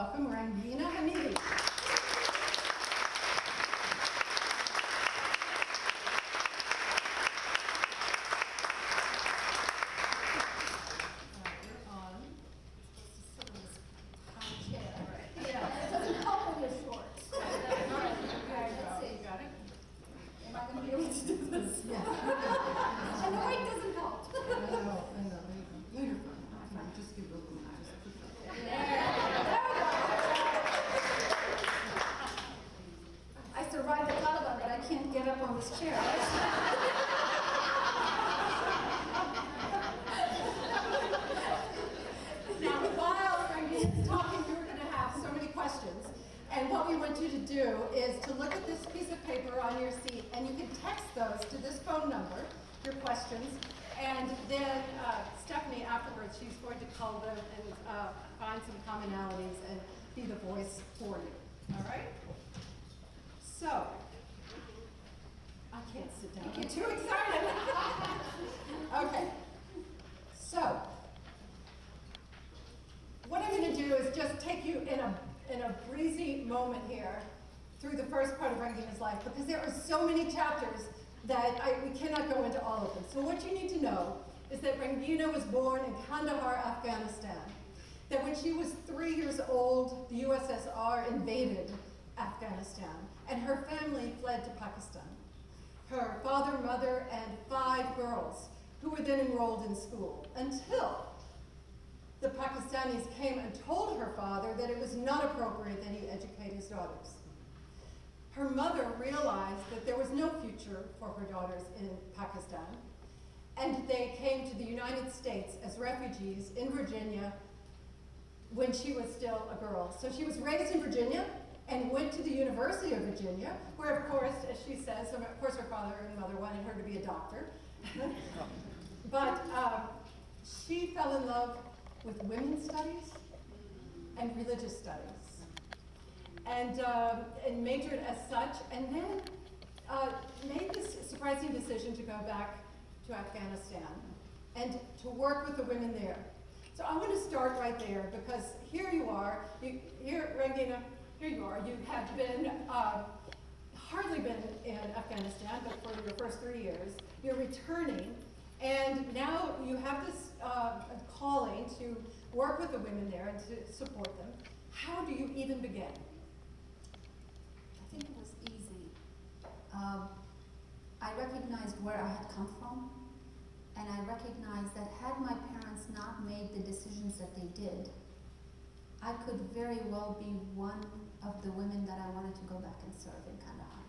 welcome Rangina Hamidi. I survived the Taliban, but I can't get up on this chair. Now, while Rangina's talking, you're going to have so many questions. And what we want you to do is to look at this piece of paper on your seat, and you can text those to this phone number, your questions. And then Stephanie, afterwards, she's going to call them and find some commonalities and be the voice for you. All right? So, I can't sit down. I get too excited. Okay. So, what I'm going to do is just take you in a breezy moment here through the first part of Rangina's life, because there are so many chapters that we cannot go into all of them. So what you need to know is that Rangina was born in Kandahar, Afghanistan. That when she was 3 years old, the USSR invaded Afghanistan, and her family fled to Pakistan. Her father, mother, and 5 girls, who were then enrolled in school, until the Pakistanis came and told her father that it was not appropriate that he educate his daughters. Her mother realized that there was no future for her daughters in Pakistan, and they came to the United States as refugees in Virginia when she was still a girl. So she was raised in Virginia and went to the University of Virginia, where, of course, as she says, of course her father and mother wanted her to be a doctor. But she fell in love with women's studies and religious studies. And majored as such, and then made this surprising decision to go back to Afghanistan and to work with the women there. So I want to start right there, because here you are, Rangina, here you are. You have been, hardly been in Afghanistan, but for your first 3 years. You're returning, and now you have this calling to work with the women there and to support them. How do you even begin? I think it was easy. I recognized where I had come from, and I recognized that had my parents not made the decisions that they did, I could very well be one of the women that I wanted to go back and serve in Kandahar.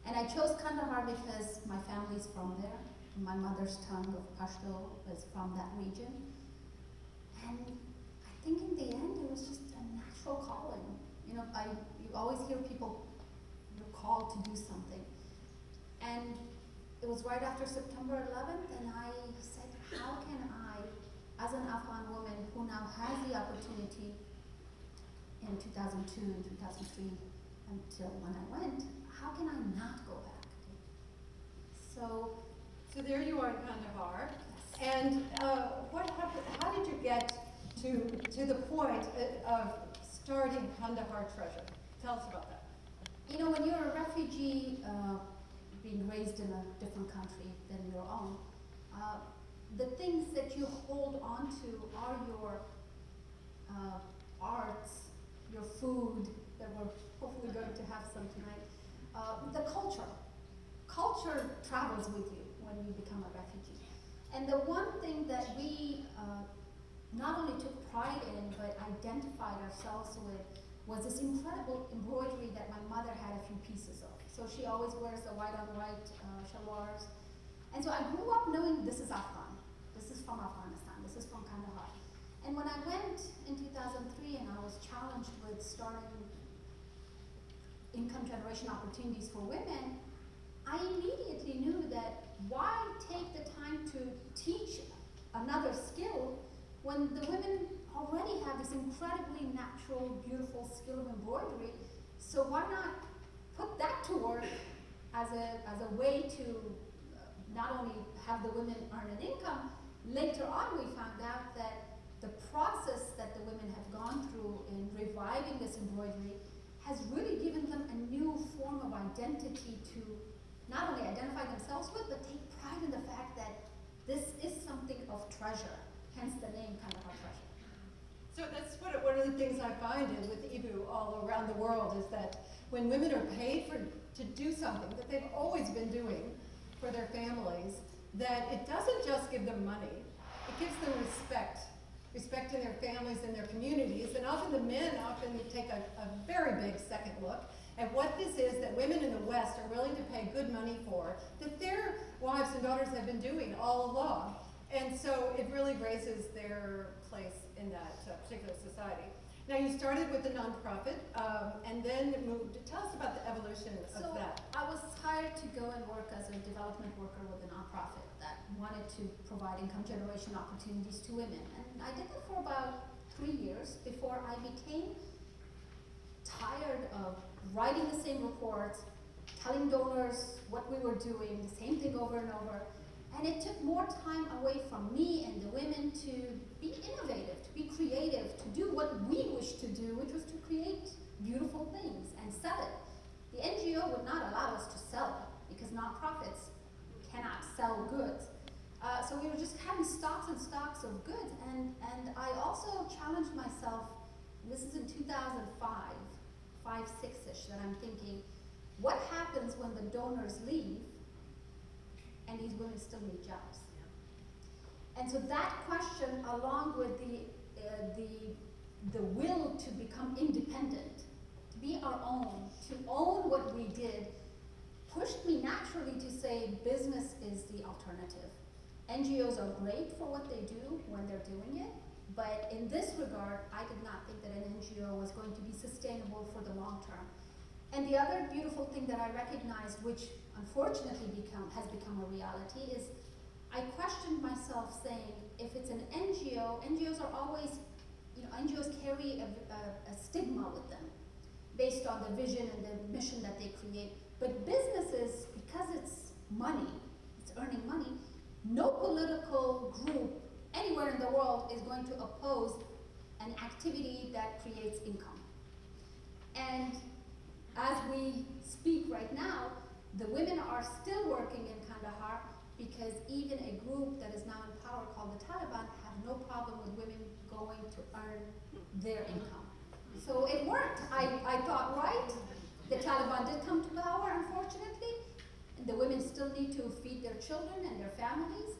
And I chose Kandahar because my family's from there. My mother's tongue of Pashto is from that region. And I think in the end, it was just a natural calling. You know, you always hear people, you're called to do something. And it was right after September 11th, and I said, how can I, as an Afghan woman who now has the opportunity in 2002 and 2003 until when I went, how can I not go back? So there you are in Kandahar, and what happened? How did you get to the point of starting Kandahar Treasure? Tell us about that. You know, when you're a refugee, being raised in a different country than your own, the things that you hold on to are your arts, your food, that we're hopefully going to have some tonight, the culture. Culture travels with you when you become a refugee. And the one thing that we not only took pride in, but identified ourselves with, was this incredible embroidery that my mother had a few pieces of. So she always wears the white on white shalwars. And so I grew up knowing this is Afghan. This is from Afghanistan. This is from Kandahar. And when I went in 2003 and I was challenged with starting income generation opportunities for women, I immediately knew that why take the time to teach another skill when the women already have this incredibly natural, beautiful skill of embroidery. So why not put that to work as a way to not only have the women earn an income. Later on, we found out that the process that the women have gone through in reviving reviving this embroidery has really given them a new form of identity to not only identify themselves with, but take pride in the fact that this is something of treasure, hence the name Kandahar Treasure. So that's one of the things I find is with Ibu all around the world is that when women are paid to do something that they've always been doing for their families, that it doesn't just give them money, it gives them respect in their families and their communities, and often the men take a very big second look at what this is that women in the West are willing to pay good money for, that their wives and daughters have been doing all along. And so it really raises their place in that particular society. Now you started with a nonprofit and then moved. Tell us about the evolution of that. I was hired to go and work as a development worker with a nonprofit that wanted to provide income generation opportunities to women. And I did that for about 3 years before I became tired of writing the same reports, telling donors what we were doing, the same thing over and over. And it took more time away from me and the women to be innovative, to be creative, to do what we wish to do, which was to create beautiful things and sell it. The NGO would not allow us to sell it because nonprofits cannot sell goods. So we were just having stocks and stocks of goods. And I also challenged myself, and this is in 2005, 6-ish, that I'm thinking, what happens when the donors leave and these women still need jobs? And so that question, along with the will to become independent, to be our own, to own what we did, pushed me naturally to say business is the alternative. NGOs are great for what they do when they're doing it, but in this regard, I did not think that an NGO was going to be sustainable for the long term. And the other beautiful thing that I recognized, which unfortunately has become a reality, is I questioned myself saying, if it's an NGO, NGOs are always, NGOs carry a stigma with them based on the vision and the mission that they create. But businesses, because it's money, it's earning money, no political group anywhere in the world is going to oppose an activity that creates income. And as we speak right now, the women are still working in Kandahar because even a group that is now in power called the Taliban have no problem with women going to earn their income. So it worked. I thought, right? The Taliban did come to power, unfortunately, and the women still need to feed their children and their families,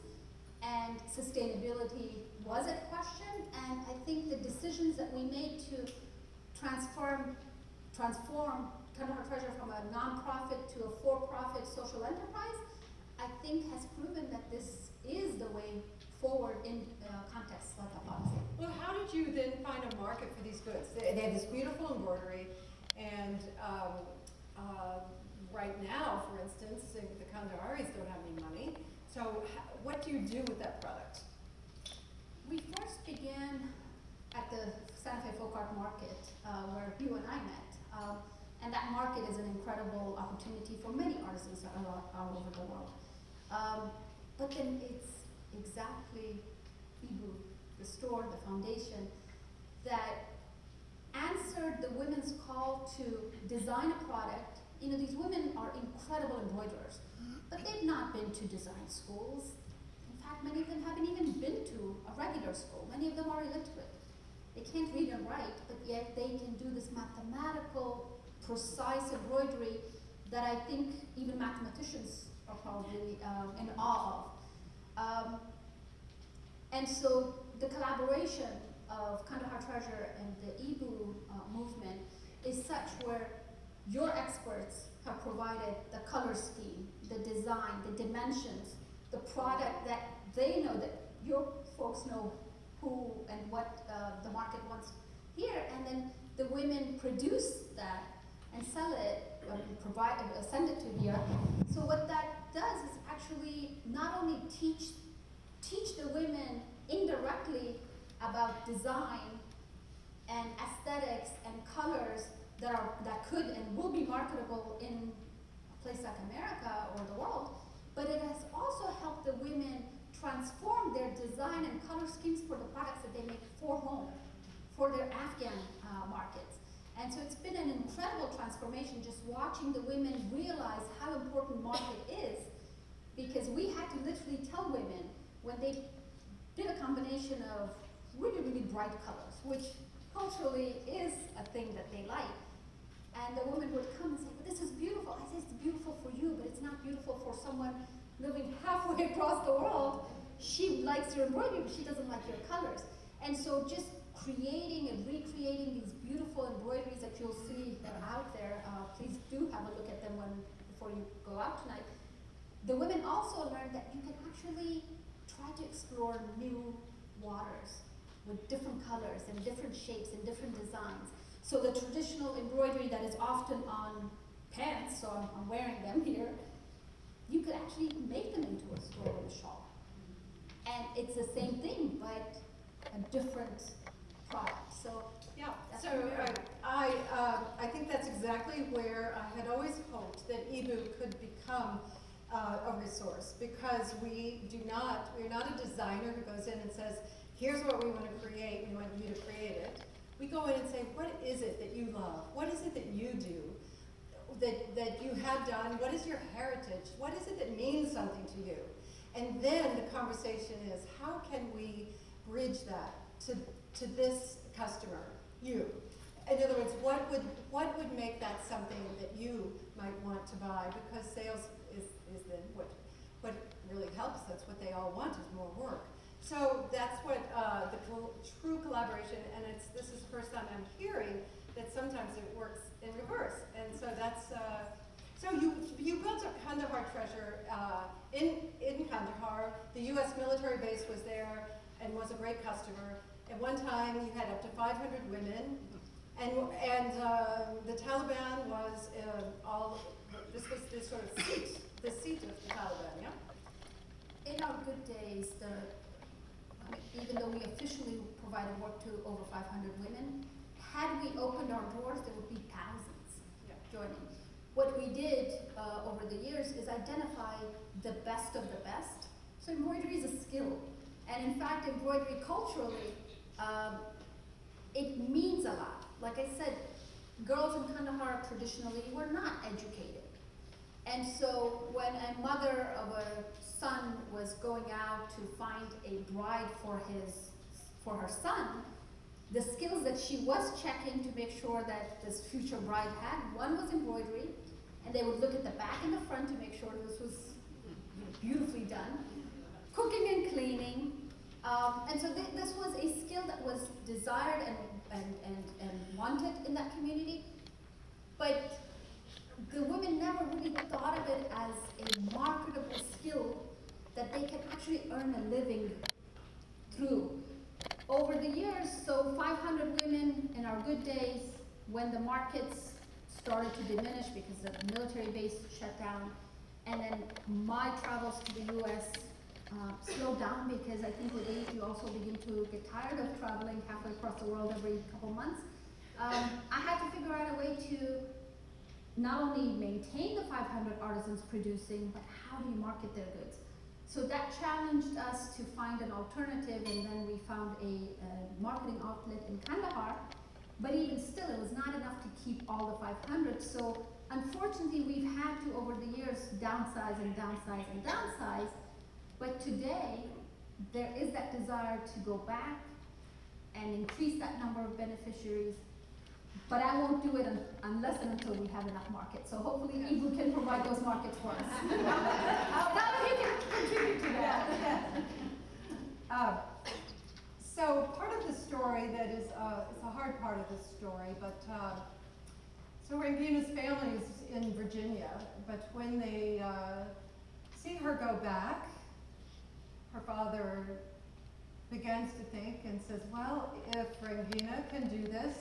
and sustainability was at question, and I think the decisions that we made to transform Kandahar Treasure from a non-profit to a for-profit social enterprise, I think has proven that this is the way forward in contexts like ours. Well, how did you then find a market for these goods? They have this beautiful embroidery, and right now, for instance, the Kandaharis don't have any money. So what do you do with that product? We first began at the Santa Fe Folk Art Market, where you and I met. And that market is an incredible opportunity for many artisans all over the world. But then it's exactly Ibu, the store, the foundation, that answered the women's call to design a product. These women are incredible embroiderers, but they've not been to design schools. In fact, many of them haven't even been to a regular school. Many of them are illiterate. They can't read and write, but yet they can do this mathematical, precise embroidery that I think even mathematicians are probably in awe of. And so the collaboration of Kandahar Treasure and the Ibu movement is such where your experts have provided the color scheme, the design, the dimensions, the product that they know, that your folks know who and what the market wants here, and then the women produce that and sell it, send it to here. So what that does is actually not only teach the women indirectly about design and aesthetics and colors that could and will be marketable in a place like America or the world, but it has also helped the women transform their design and color schemes for the products that they make for home, for their Afghan markets. And so it's been an incredible transformation just watching the women realize how important market is, because we had to literally tell women when they did a combination of really, really bright colors, which culturally is a thing that they like. And the woman would come and say, well, this is beautiful. I say, it's beautiful for you, but it's not beautiful for someone living halfway across the world. She likes your embroidery, but she doesn't like your colors. And so just creating and recreating these beautiful embroideries that you'll see out there, please do have a look at them before you go out tonight. The women also learned that you can actually try to explore new waters with different colors and different shapes and different designs. So the traditional embroidery that is often on pants, so I'm wearing them here, you could actually make them into a stolen shawl. And it's the same thing, but a different product. So yeah, that's so where I think that's exactly where I had always hoped that EBU could become a resource, because we're not a designer who goes in and says, here's what we want to create, we want you to create it. We go in and say, what is it that you love? What is it that you do, that you have done? What is your heritage? What is it that means something to you? And then the conversation is, how can we bridge that to this customer, you? In other words, what would make that something that you might want to buy? Because sales is then what really helps. That's what they all want, is more work. So that's what the true collaboration, and this is the first time I'm hearing that sometimes it works in reverse. And so that's, so you built a Kandahar treasure in Kandahar. The US military base was there and was a great customer. At one time you had up to 500 women, and the Taliban was this was this sort of the seat of the Taliban, yeah? in our good days, even though we officially provided work to over 500 women, had we opened our doors, there would be thousands joining. What we did over the years is identify the best of the best. So embroidery is a skill. And in fact, embroidery culturally, it means a lot. Like I said, girls in Kandahar traditionally were not educated. And so when a mother of a son was going out to find a bride for her son, the skills that she was checking to make sure that this future bride had, one was embroidery, and they would look at the back and the front to make sure this was beautifully done. Cooking and cleaning. And so this was a skill that was desired and wanted in that community. But the women never really thought of it as a marketable skill that they can actually earn a living through. Over the years, so 500 women in our good days, when the markets started to diminish because the military base shut down, and then my travels to the US slowed down because I think with age you also begin to get tired of traveling halfway across the world every couple months. I had to figure out a way to not only maintain the 500 artisans producing, but how do you market their goods? So that challenged us to find an alternative, and then we found a marketing outlet in Kandahar. But even still, it was not enough to keep all the 500. So unfortunately, we've had to, over the years, downsize and downsize and downsize. But today, there is that desire to go back and increase that number of beneficiaries. But I won't do it unless and until we have enough markets. So hopefully Ibu can provide those markets for us. Now you can contribute to that. So part of the story that is, it's a hard part of the story, but so Rangina's family is in Virginia, but when they see her go back, her father begins to think and says, well, if Rangina can do this,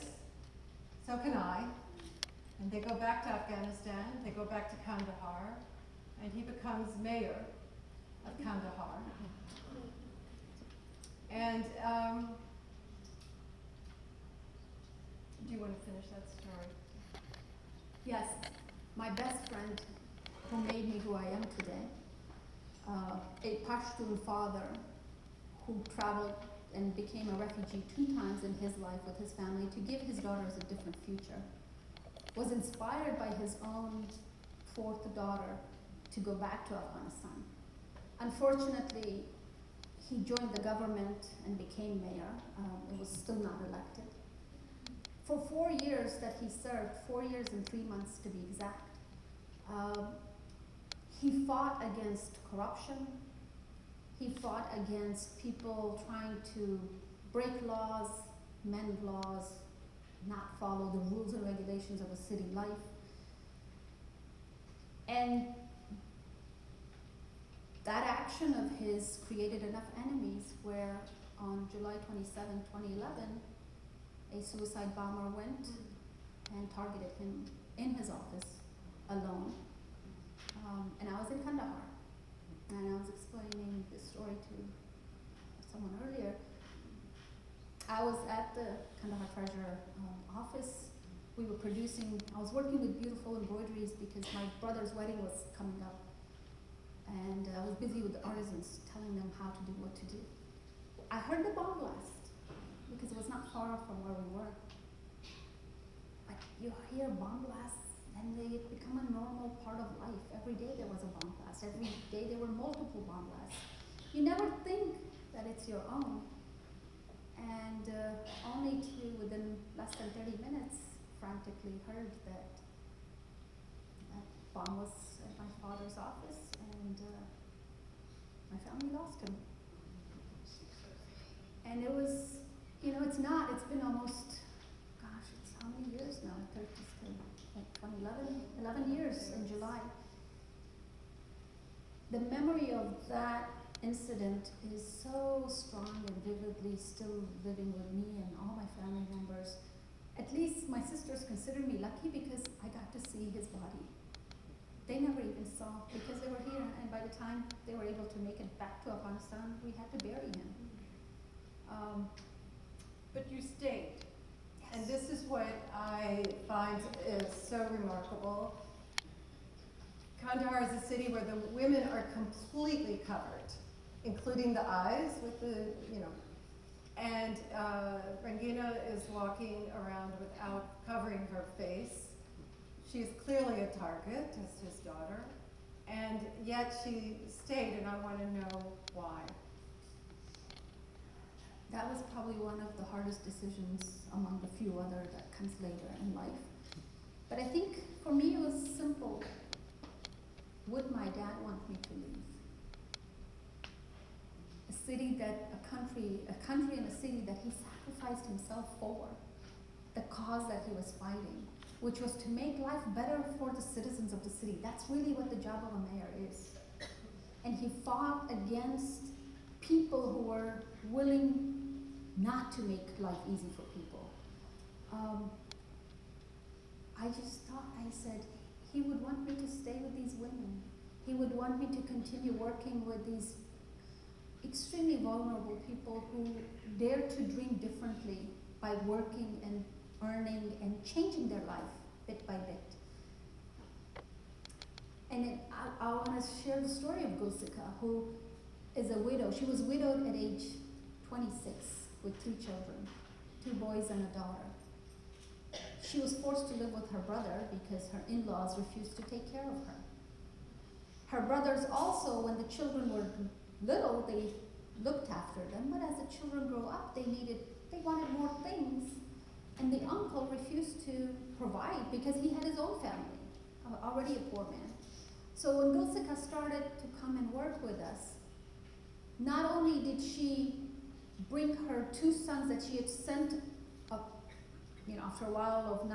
so can I. And they go back to Afghanistan, they go back to Kandahar, and he becomes mayor of Kandahar. And do you want to finish that story? Yes, my best friend who made me who I am today, a Pashtun father who traveled and became a refugee 2 times in his life with his family to give his daughters a different future, was inspired by his own 4th daughter to go back to Afghanistan. Unfortunately, he joined the government and became mayor. It was still not elected. For 4 years that he served, 4 years and 3 months to be exact, he fought against corruption. He fought against people trying to break laws, mend laws, not follow the rules and regulations of a city life. And that action of his created enough enemies where on July 27, 2011, a suicide bomber went and targeted him in his office alone. And I was in Kandahar, and I was explaining this story to someone earlier. I was at the Kandahar Treasurer office. We were producing, I was working with beautiful embroideries because my brother's wedding was coming up. And I was busy with the artisans, telling them how to do what to do. I heard the bomb blast because it was not far from where we were. Like, you hear bomb blasts and they become a normal part of life. Every day there was a bomb blast. Every day there were multiple bomb blasts. You never think that it's your own. And only to, within less than 30 minutes, frantically heard that that bomb was at my father's office, and my family lost him. And it was, it's been almost, gosh, it's how many years now? 11 years in July. The memory of that incident is so strong and vividly still living with me and all my family members. At least my sisters consider me lucky because I got to see his body. They never even saw because they were here, and by the time they were able to make it back to Afghanistan, we had to bury him. But you stayed. Yes. And this is what I find is so remarkable. Kandahar is a city where the women are completely covered, including the eyes with and Rangina is walking around without covering her face. She is clearly a target as his daughter, and yet she stayed, and I want to know why. That was probably one of the hardest decisions among the few other that comes later in life. But I think for me it was simple. Would my dad want me to leave? A country and a city that he sacrificed himself for, the cause that he was fighting, which was to make life better for the citizens of the city. That's really what the job of a mayor is. And he fought against people who were willing not to make life easy for people. I just thought, I said, he would want me to stay with these women. He would want me to continue working with these extremely vulnerable people who dare to dream differently by working and earning and changing their life bit by bit. And I want to share the story of Gulsika, who is a widow. She was widowed at age 26 with 3 children, 2 boys and a daughter. She was forced to live with her brother because her in-laws refused to take care of her. Her brothers also, when the children were little, they looked after them, but as the children grew up, they wanted more things, and the uncle refused to provide because he had his own family, already a poor man. So when Gulsika started to come and work with us, not only did she bring her 2 sons that she had sent up, after a while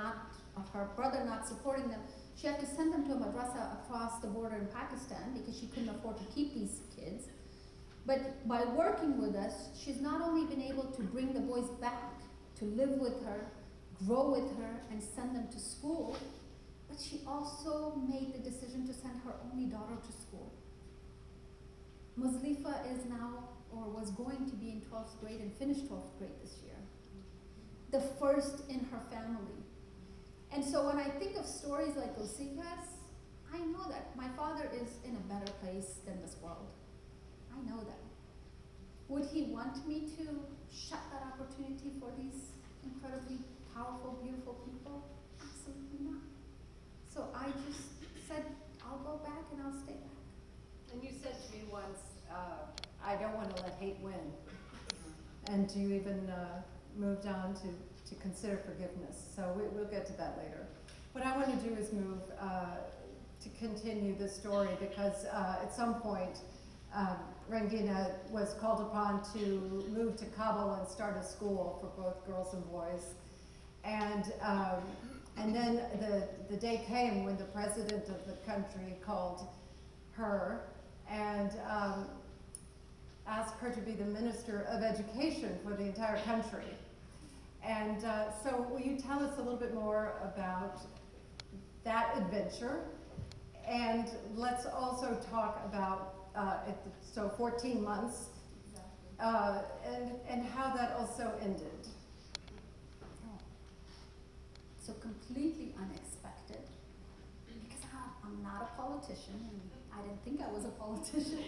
of her brother not supporting them, she had to send them to a madrasa across the border in Pakistan because she couldn't afford to keep these kids. But by working with us, she's not only been able to bring the boys back to live with her, grow with her, and send them to school, but she also made the decision to send her only daughter to school. Muzlifa is now, or was going to be in 12th grade and finished 12th grade this year. The first in her family. And so when I think of stories like Gulsika's, I know that my father is in a better place than this world. I know that. Would he want me to shut that opportunity for these incredibly powerful, beautiful people? Absolutely not. So I just said, I'll go back and I'll stay back. And you said to me once, I don't want to let hate win. And you even moved on to consider forgiveness. So we'll get to that later. What I want to do is move to continue the story because at some point, Rangina was called upon to move to Kabul and start a school for both girls and boys. And then the day came when the president of the country called her and asked her to be the Minister of Education for the entire country. And so will you tell us a little bit more about that adventure? And let's also talk about, so 14 months, and how that also ended. So completely unexpected, because I'm not a politician, and I didn't think I was a politician.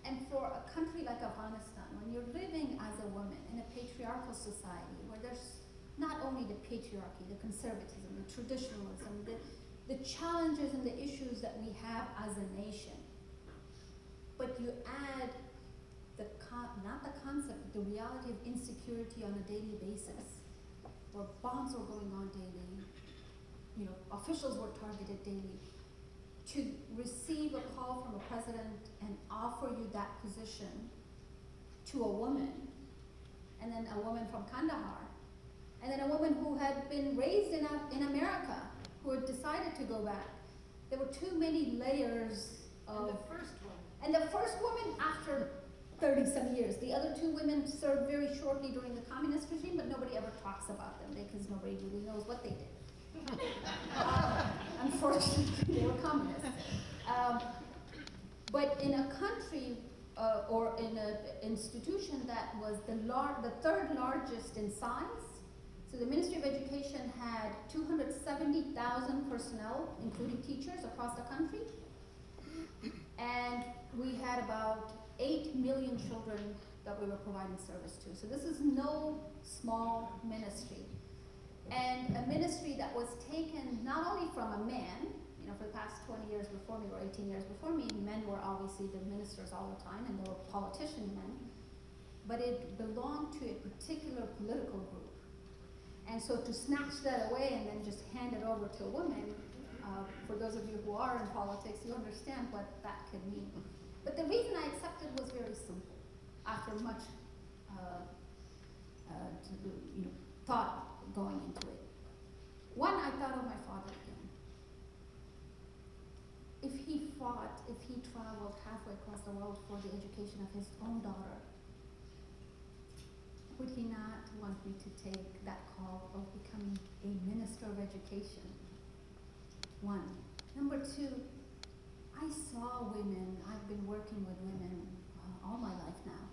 And for a country like Afghanistan, when you're living as a woman in a patriarchal society where there's not only the patriarchy, the conservatism, the traditionalism, the challenges and the issues that we have as a nation, but you add not the concept, but the reality of insecurity on a daily basis, where bombs were going on daily, officials were targeted daily. To receive a call from a president and offer you that position to a woman, and then a woman from Kandahar, and then a woman who had been raised in America, who had decided to go back. There were too many layers of... And the first woman after 30-some years. The other two women served very shortly during the communist regime, but nobody ever talks about them because nobody really knows what they did. Unfortunately, they were communists. But in a country or in an institution that was the third largest in size, so the Ministry of Education had 270,000 personnel, including teachers, across the country. And we had about 8 million children that we were providing service to. So this is no small ministry. And a ministry that was taken not only from a man, for the past 20 years before me or 18 years before me, men were obviously the ministers all the time and they were politician men, but it belonged to a particular political group. And so to snatch that away and then just hand it over to a woman, for those of you who are in politics, you understand what that could mean. But the reason I accepted was very simple. After much thought going into it. One, I thought of my father again. If he fought, if he traveled halfway across the world for the education of his own daughter, would he not want me to take that call of becoming a minister of education? One. Number two, I saw women, I've been working with women all my life now.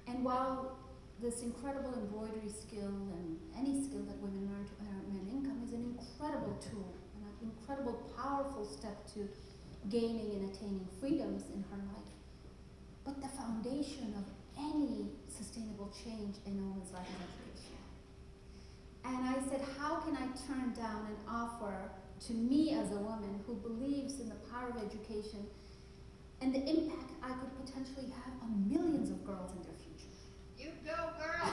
And while this incredible embroidery skill and any skill that women learn to earn an income is an incredible tool and an incredible, powerful step to gaining and attaining freedoms in her life. But the foundation of any sustainable change in a woman's life is education. And I said, how can I turn down an offer to me as a woman who believes in the power of education and the impact I could potentially have on millions of girls in their future? You go, girl!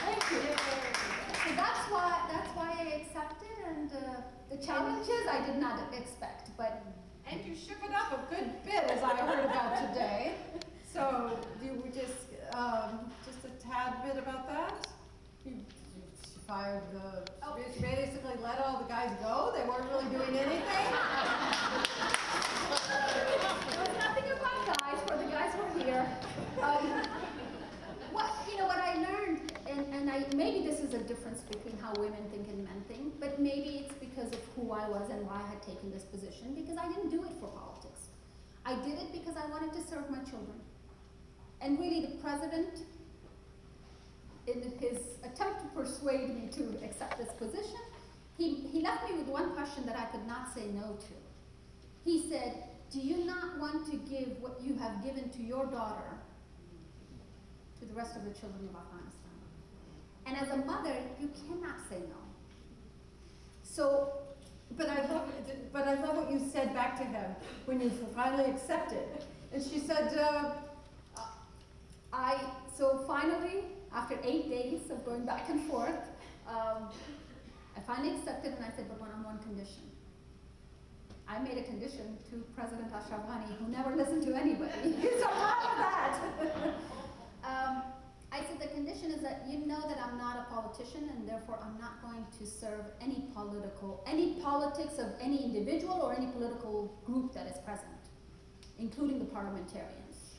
Thank you. So that's why I accepted, and the challenges I did not expect, but... And you shook it up a good bit, as I heard about today. So you were just a tad bit about that? You fired the... Oh. You basically let all the guys go? They weren't really doing anything? There was nothing about guys, for the guys were here. What I learned, and maybe this is a difference between how women think and men think, but maybe it's because of who I was and why I had taken this position, because I didn't do it for politics. I did it because I wanted to serve my children. And really the president, in his attempt to persuade me to accept this position, he left me with one question that I could not say no to. He said, do you not want to give what you have given to your daughter to the rest of the children of Afghanistan? And as a mother, you cannot say no. So, But I love what you said back to him when you finally accepted. And she said, so finally, after 8 days of going back and forth, I finally accepted, and I said, but on one condition. I made a condition to President Ashraf Ghani, who never listened to anybody. He's so proud of that. I said the condition is that you know that I'm not a politician, and therefore I'm not going to serve any politics of any individual or any political group that is present, including the parliamentarians.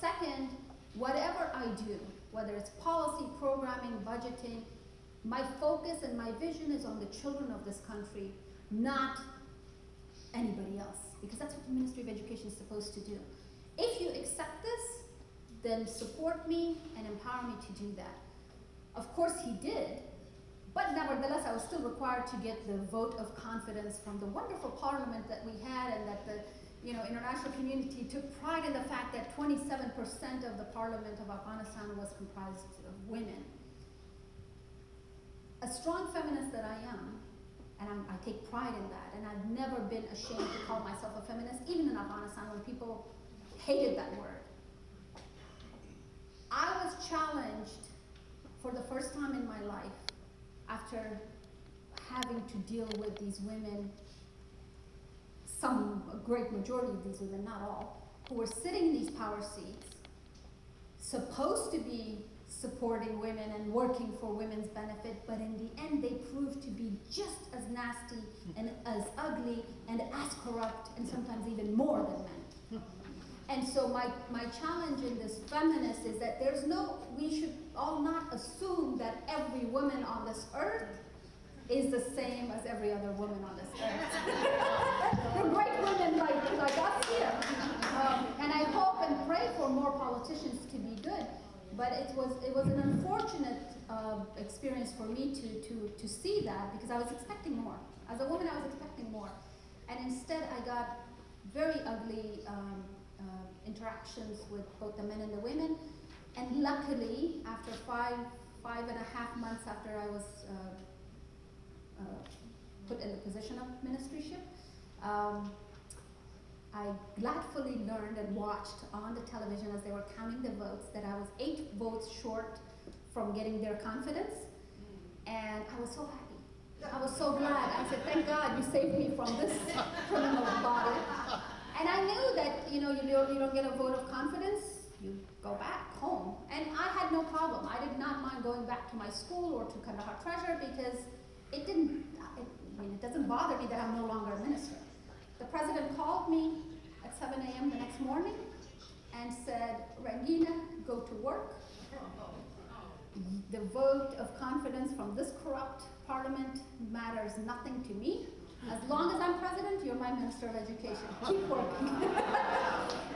Second, whatever I do, whether it's policy, programming, budgeting, my focus and my vision is on the children of this country, not anybody else, because that's what the Ministry of Education is supposed to do. If you accept this, then support me and empower me to do that. Of course he did, but nevertheless I was still required to get the vote of confidence from the wonderful parliament that we had, and that the international community took pride in the fact that 27% of the parliament of Afghanistan was comprised of women. A strong feminist that I am, and I take pride in that, and I've never been ashamed to call myself a feminist, even in Afghanistan when people hated that word. I was challenged for the first time in my life after having to deal with these women, a great majority of these women, not all, who were sitting in these power seats, supposed to be supporting women and working for women's benefit, but in the end they proved to be just as nasty and as ugly and as corrupt, and sometimes even more than men. And so my challenge in this feminist is that we should all not assume that every woman on this earth is the same as every other woman on this earth. They're great women like us here. And I hope and pray for more politicians to be good. But it was an unfortunate experience for me to see that, because I was expecting more. As a woman, I was expecting more. And instead I got very ugly interactions with both the men and the women. And luckily, after five and a half months after I was put in the position of ministryship, I gladfully learned and watched on the television as they were counting the votes that I was 8 votes short from getting their confidence, and I was so happy. I was so glad. I said, thank God you saved me from this criminal body. And I knew that you don't get a vote of confidence, you go back home. And I had no problem. I did not mind going back to my school or to Kandahar Treasure, because it doesn't bother me that I'm no longer a minister. The president called me at 7 a.m. the next morning and said, Rangina, go to work. The vote of confidence from this corrupt parliament matters nothing to me. As long as I'm president, you're my Minister of Education. Keep working. And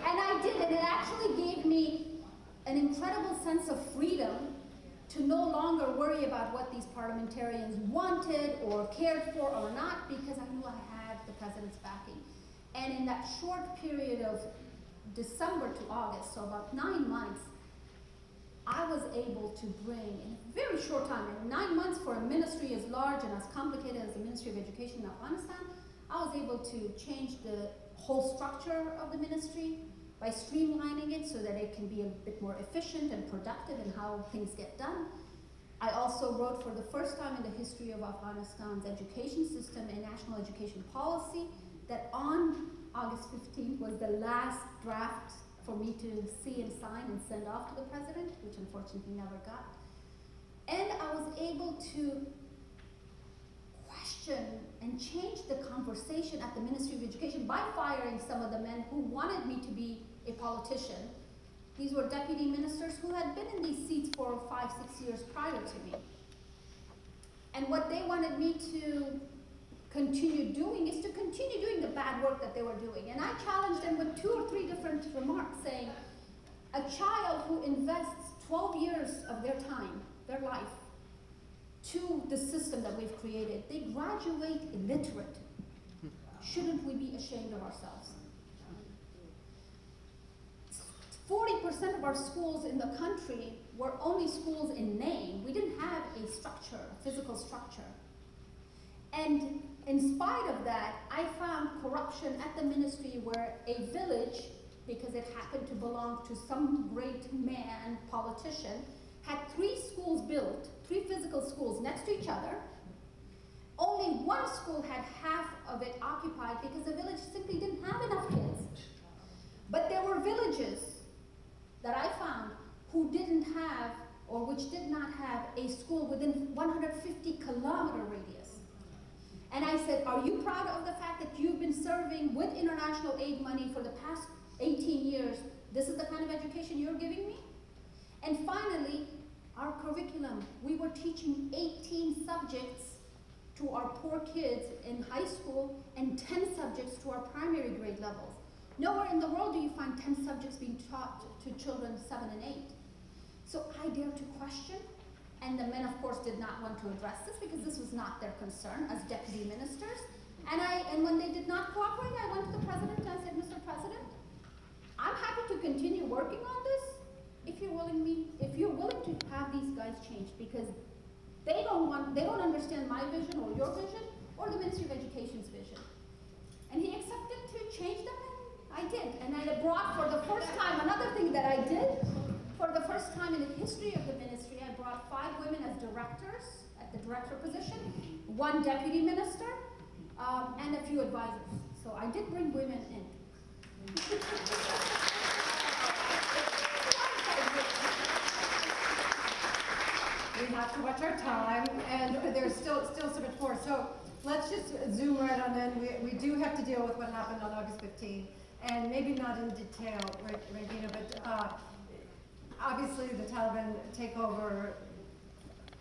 I did, and it actually gave me an incredible sense of freedom to no longer worry about what these parliamentarians wanted or cared for or not, because I knew I had the president's backing. And in that short period of December to August, so about 9 months, I was able to bring, in a very short time, in 9 months for a ministry as large and as complicated as the Ministry of Education in Afghanistan, I was able to change the whole structure of the ministry by streamlining it so that it can be a bit more efficient and productive in how things get done. I also wrote for the first time in the history of Afghanistan's education system a national education policy that on August 15th was the last draft for me to see and sign and send off to the president, which unfortunately never got. And I was able to question and change the conversation at the Ministry of Education by firing some of the men who wanted me to be a politician. These were deputy ministers who had been in these seats for 5, 6 years prior to me. And what they wanted me to continue doing is to continue doing the bad work that they were doing. And I challenged them with 2 or 3 different remarks, saying, a child who invests 12 years of their time, their life, to the system that we've created, they graduate illiterate. shouldn't we be ashamed of ourselves? 40% of our schools in the country were only schools in name. We didn't have a structure, a physical structure. And in spite of that, I found corruption at the ministry where a village, because it happened to belong to some great man, politician, had 3 schools built, 3 physical schools next to each other. Only one school had half of it occupied because the village simply didn't have enough kids. But there were villages that I found who didn't have, or which did not have, a school within 150-kilometer radius. And I said, are you proud of the fact that you've been serving with international aid money for the past 18 years? This is the kind of education you're giving me? And finally, our curriculum. We were teaching 18 subjects to our poor kids in high school and 10 subjects to our primary grade levels. Nowhere in the world do you find 10 subjects being taught to children 7 and 8. So I dared to question, and the men, of course, did not want to address this because this was not their concern as deputy ministers. And when they did not cooperate, I went to the president and I said, Mr. President, I'm happy to continue working on this if you're willing to have these guys changed, because they don't understand my vision or your vision or the Ministry of Education's vision. And he accepted to change them, and I did. And I brought for the first time, another thing that I did, for the first time in the history of the ministry, I brought 5 women as directors, at the director position, 1 deputy minister, and a few advisors. So I did bring women in. We have to watch our time, and there's still so much more. So let's just zoom right on in. We do have to deal with what happened on August 15th, and maybe not in detail, Rangina, but obviously the Taliban takeover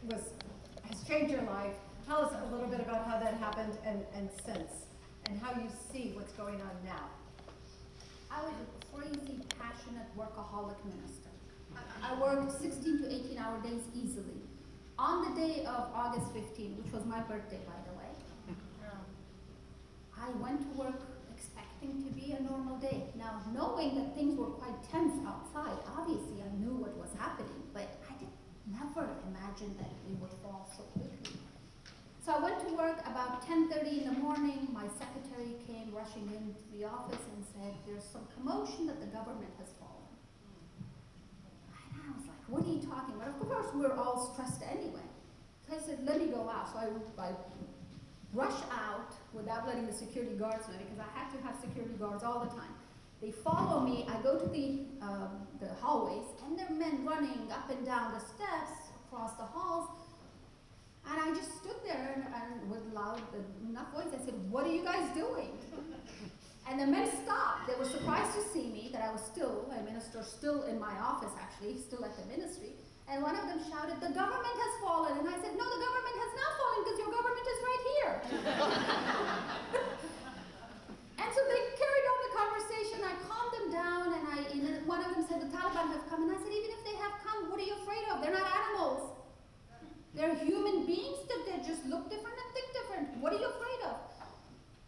has changed your life. Tell us a little bit about how that happened and since, and how you see what's going on now. I was a crazy, passionate workaholic minister. I worked 16 to 18-hour days easily. On the day of August 15, which was my birthday, by the way, I went to work expecting to be a normal day. Now, knowing that things were quite tense outside, obviously I knew what was happening, but I did never imagine that it would fall so quickly. So I went to work about 10:30 in the morning. My secretary came rushing into the office and said, there's some commotion that the government has fallen. And I was like, what are you talking about? Of course, we're all stressed anyway. So I said, let me go out. So I rush out without letting the security guards know, because I had to have security guards all the time. They follow me. I go to the hallways, and there are men running up and down the steps across the halls. And I just stood there and with loud enough voice, I said, what are you guys doing? And the men stopped. They were surprised to see me, that I was still a minister, still in my office actually, still at the ministry. And one of them shouted, the government has fallen. And I said, no, the government has not fallen because your government is right here. And so they carried on the conversation. I calmed them down, and one of them said, the Taliban have come. And I said, even if they have come, what are you afraid of? They're not animals. They're human beings that they just look different and think different. What are you afraid of?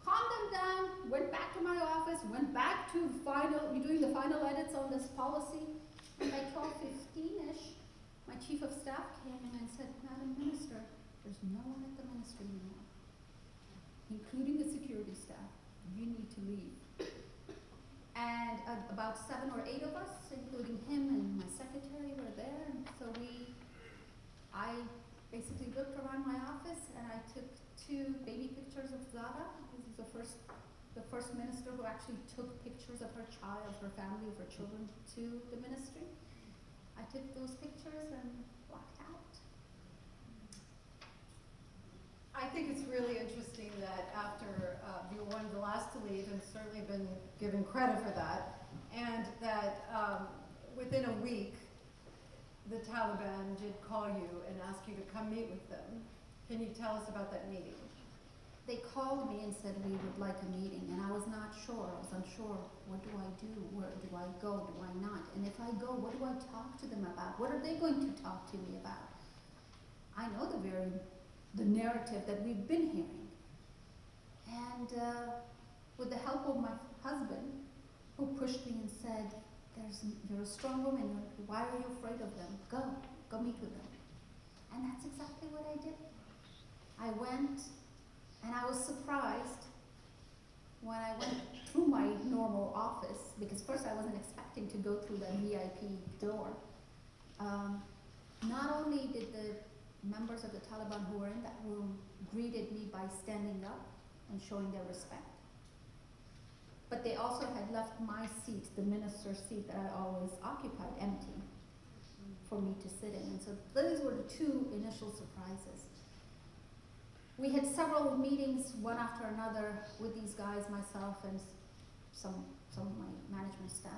Calmed them down, went back to my office, went back to doing the final edits on this policy. And by 12:15-ish, my chief of staff came in and said, Madam Minister, there's no one at the ministry anymore, including the security staff. You need to leave. And about 7 or 8 of us, including him and my secretary, were there. And so I basically looked around my office, and I took 2 baby pictures of Zara. This is the first minister who actually took pictures of her child, her family, of her children to the ministry. I took those pictures and walked out. I think it's really interesting that after you were one of the last to leave, and certainly been given credit for that, and that within a week, the Taliban did call you and ask you to come meet with them. Can you tell us about that meeting? They called me and said we would like a meeting, and I was not sure. I was unsure. What do I do? Where do I go? Do I not? And if I go, what do I talk to them about? What are they going to talk to me about? I know the narrative that we've been hearing. And with the help of my husband, who pushed me and said, you're a strong woman, why are you afraid of them? Go meet with them. And that's exactly what I did. I went, and I was surprised when I went through my normal office, because first I wasn't expecting to go through the VIP door. Not only did the members of the Taliban who were in that room greeted me by standing up and showing their respect, but they also had left my seat, the minister's seat that I always occupied, empty for me to sit in. And so those were the two initial surprises. We had several meetings, one after another, with these guys, myself and some of my management staff.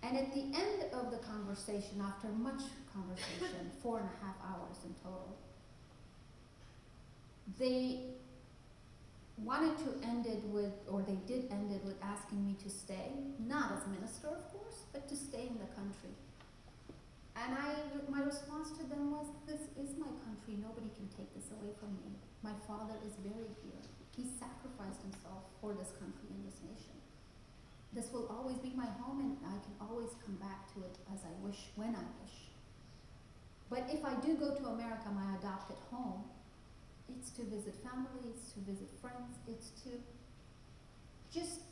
And at the end of the conversation, after much conversation, 4.5 hours in total, they wanted to end it with, or they did end it with asking me to stay, not as minister, of course, but to stay in the country. And my response to them was, this is my country, nobody can take this away from me. My father is buried here. He sacrificed himself for this country and this nation. This will always be my home, and I can always come back to it as I wish, when I wish. But if I do go to America, my adopted home, it's to visit family, it's to visit friends, it's to just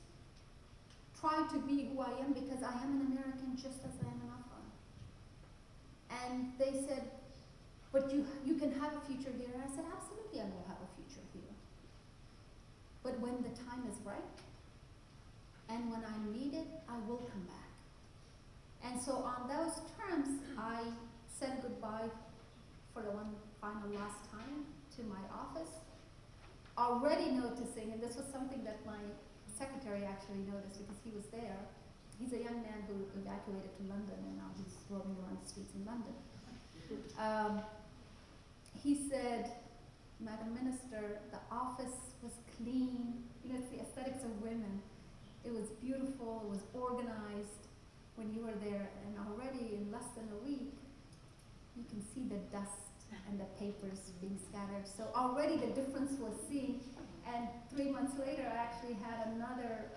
try to be who I am, because I am an American just as I am an Afghan. And they said, but you can have a future here. And I said, absolutely, I will have a future here. But when the time is right, and when I'm needed, I will come back. And so on those terms, I said goodbye for the one final last time to my office, already noticing, and this was something that my secretary actually noticed because he was there. He's a young man who evacuated to London, and now he's roaming around the streets in London. He said, Madam Minister, the office was clean. You know, it's the aesthetics of women. It was beautiful, it was organized when you were there, and already in less than a week, you can see the dust and the papers being scattered. So already the difference was seen, and 3 months later, I actually had another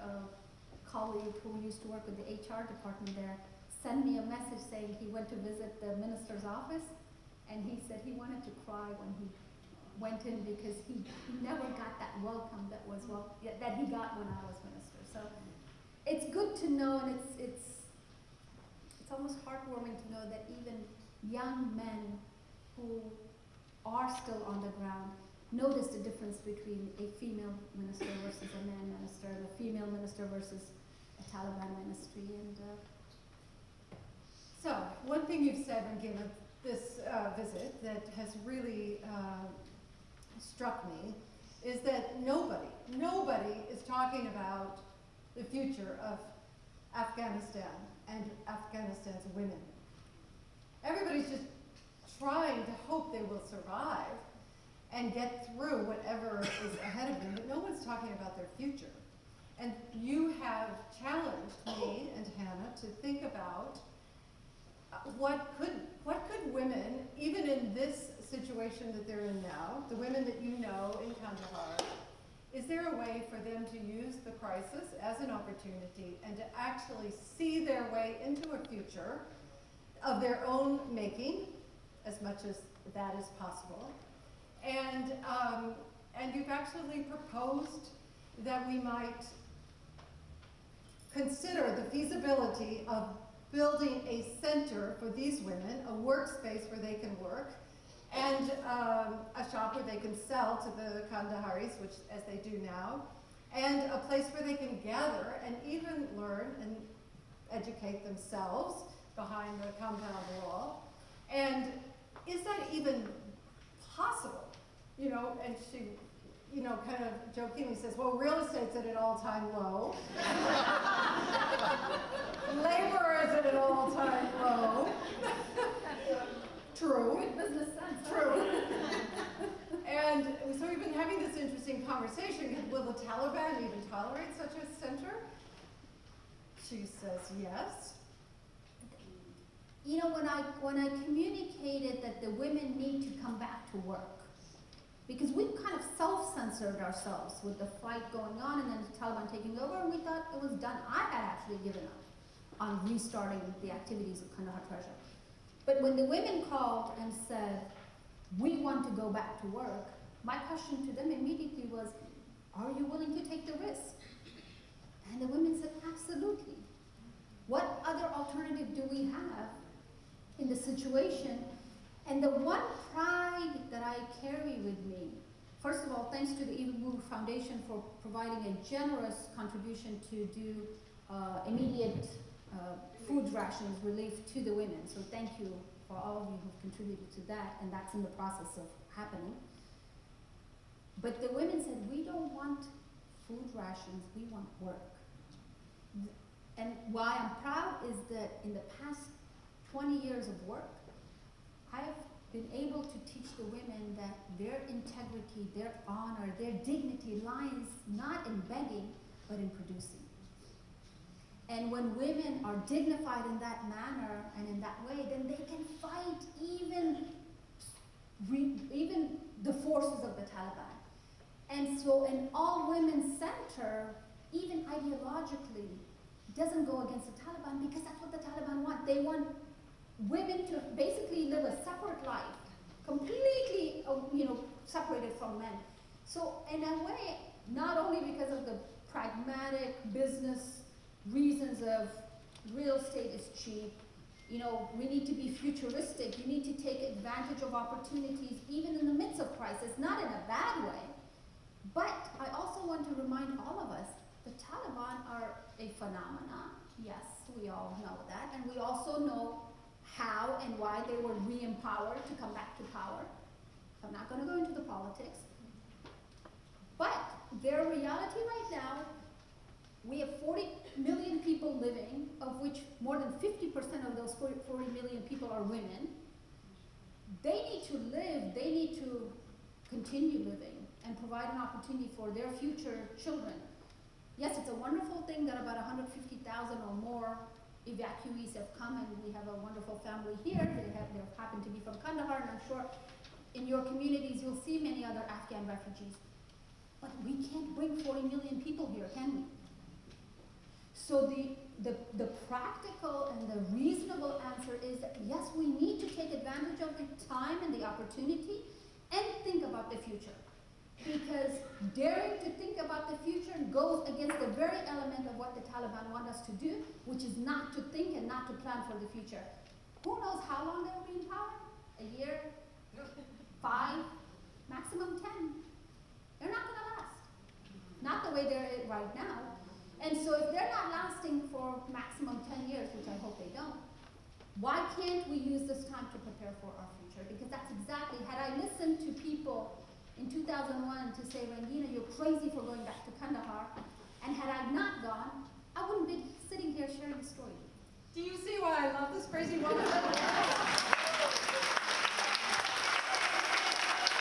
colleague who used to work with the HR department there send me a message saying he went to visit the minister's office, and he said he wanted to cry when he went in because he never got that welcome that he got when I was minister. So it's good to know, and it's almost heartwarming to know that even young men who are still on the ground notice the difference between a female minister versus a man minister, and a female minister versus a Taliban ministry. And so, one thing you've said, Rangina, this visit that has really struck me is that nobody is talking about the future of Afghanistan and Afghanistan's women. Everybody's just trying to hope they will survive and get through whatever is ahead of them, but no one's talking about their future. And you have challenged me and Hannah to think about what could women, even in this situation that they're in now, the women that you know in Kandahar, is there a way for them to use the crisis as an opportunity and to actually see their way into a future of their own making, as much as that is possible? And you've actually proposed that we might consider the feasibility of building a center for these women, a workspace where they can work, and a shop where they can sell to the Kandaharis, which as they do now, and a place where they can gather and even learn and educate themselves behind the compound wall. And is that even possible? You know, and she, you know, kind of jokingly says, well, real estate's at an all-time low. Labor is at an all-time low. True. good business sense. True. And so we've been having this interesting conversation. Will the Taliban even tolerate such a center? She says yes. You know, when I communicated that the women need to come back to work, Because we kind of self-censored ourselves with the fight going on and then the Taliban taking over, and we thought it was done. I had actually given up on restarting the activities of Kandahar Treasure. But when the women called and said, we want to go back to work, my question to them immediately was, are you willing to take the risk? And the women said, absolutely. What other alternative do we have in the situation? And the one pride that I carry with me, first of all, thanks to the Ibu Foundation for providing a generous contribution to do immediate food rations relief to the women. So thank you for all of you who've contributed to that, and that's in the process of happening. But the women said, we don't want food rations, we want work. And why I'm proud is that in the past 20 years of work, I've been able to teach the women that their integrity, their honor, their dignity lies not in begging, but in producing. And when women are dignified in that manner and in that way, then they can fight even the forces of the Taliban. And so an all-women center, even ideologically, doesn't go against the Taliban because that's what the Taliban want. They want women to basically live a separate life, completely, separated from men. So in a way, not only because of the pragmatic business reasons of real estate is cheap, we need to be futuristic, you need to take advantage of opportunities even in the midst of crisis, not in a bad way. But I also want to remind all of us, the Taliban are a phenomenon. Yes, we all know that. And we also know how and why they were re-empowered to come back to power. So I'm not going to go into the politics. But their reality right now, we have 40 million people living, of which more than 50% of those 40 million people are women. They need to live, they need to continue living and provide an opportunity for their future children. Yes, it's a wonderful thing that about 150,000 or more evacuees have come, and we have a wonderful family here. They happen to be from Kandahar, and I'm sure in your communities you'll see many other Afghan refugees. But we can't bring 40 million people here, can we? So the practical and the reasonable answer is that yes, we need to take advantage of the time and the opportunity and think about the future. Because daring to think about the future goes against the very element of what the Taliban want us to do, which is not to think and not to plan for the future. Who knows how long they'll be in power? A year? 5? Maximum 10. They're not going to last. Not the way they're right now. And so if they're not lasting for maximum 10 years, which I hope they don't, why can't we use this time to prepare for our future? Because that's exactly, had I listened to people in 2001 to say, Rangina, you're crazy for going back to Kandahar, and had I not gone, I wouldn't be sitting here sharing the story. Do you see why I love this crazy woman?